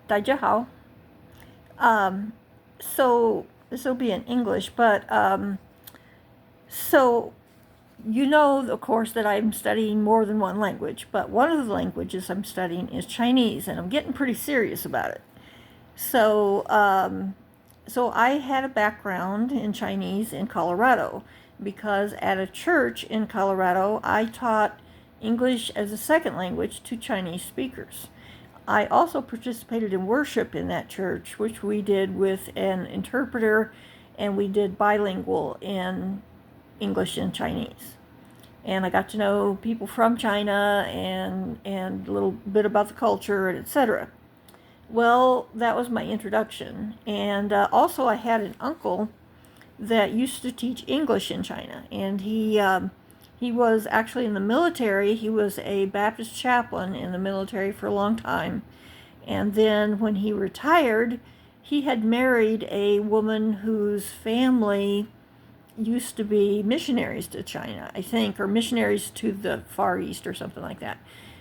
大家好. So this will be in English, but so you know, of course, that I'm studying more than one language, but one of the languages I'm studying is Chinese, and I'm getting pretty serious about it. So, so I had a background in Chinese in Colorado because at a church in Colorado, I taught English as a second language to Chinese speakers. I also participated in worship in that church, which we did with an interpreter, and we did bilingual in English and Chinese. And I got to know people from China and a little bit about the culture, and etc. Well, that was my introduction. And also I had an uncle that used to teach English in China, and he was actually in the military. He was a Baptist chaplain in the military for a long time. And then when he retired, he had married a woman whose family used to be missionaries to China, I think, or missionaries to the Far East or something like that.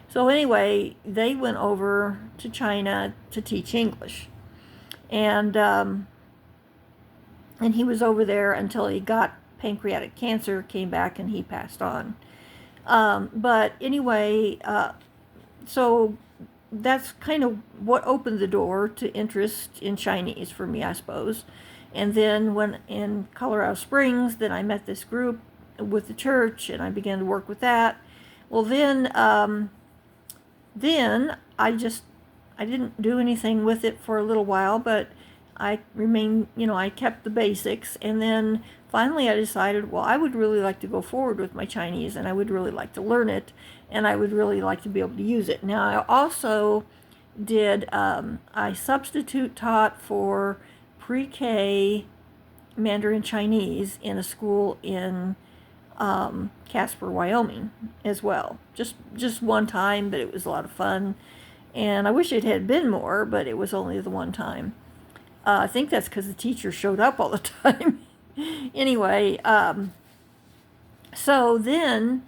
So anyway, they went over to China to teach English. And he was over there until he got pancreatic cancer, came back, and he passed on. But anyway, so that's kind of what opened the door to interest in Chinese for me, I suppose. And then when in Colorado Springs, then I met this group with the church, and I began to work with that. Well, then I didn't do anything with it for a little while, but I remained, I kept the basics. And then finally I decided, well, I would really like to go forward with my Chinese, and I would really like to learn it, and I would really like to be able to use it. Now, I also did, I substitute taught for pre-K Mandarin Chinese in a school in Casper, Wyoming as well. Just one time, but it was a lot of fun. And I wish it had been more, but it was only the one time. I think that's because the teacher showed up all the time. Anyway, so then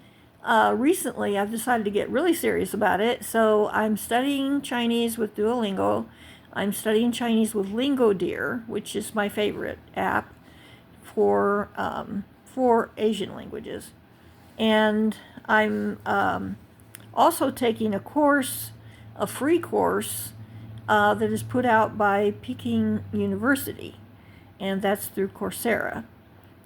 recently I've decided to get really serious about it. So I'm studying Chinese with Duolingo. I'm studying Chinese with LingoDeer, which is my favorite app for Asian languages. And I'm also taking a course, a free course, that is put out by Peking University, and that's through Coursera.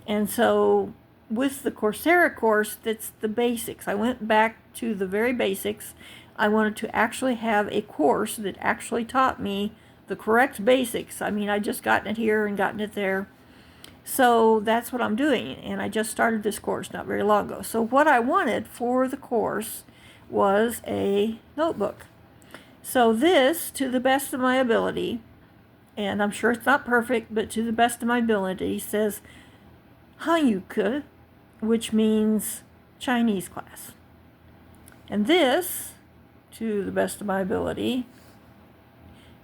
And so with the Coursera course, that's the basics. I went back to the very basics. I wanted to actually have a course that actually taught me the correct basics. I mean, I just gotten it here and gotten it there. So that's what I'm doing, and I just started this course not very long ago. So what I wanted for the course was a notebook. So this, to the best of my ability, and I'm sure it's not perfect, but to the best of my ability, says Hanyuke, which means Chinese class. And this, to the best of my ability,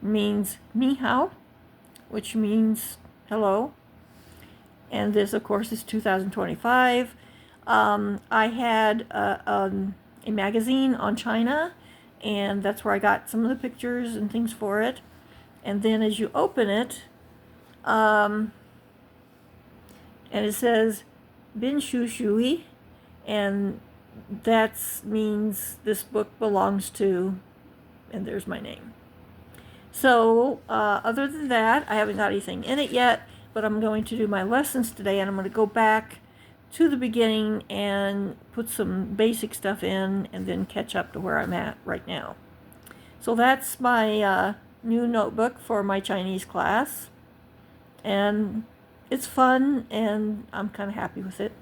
means Ni Hao, which means hello. And this, of course, is 2025. I had a magazine on China, and that's where I got some of the pictures and things for it. And then as you open it, and it says Bin Shu Shui, and that means this book belongs to, and there's my name. So other than that, I haven't got anything in it yet, but I'm going to do my lessons today, and I'm going to go back to the beginning and put some basic stuff in, and then catch up to where I'm at right now. So that's my new notebook for my Chinese class, and it's fun, and I'm kind of happy with it.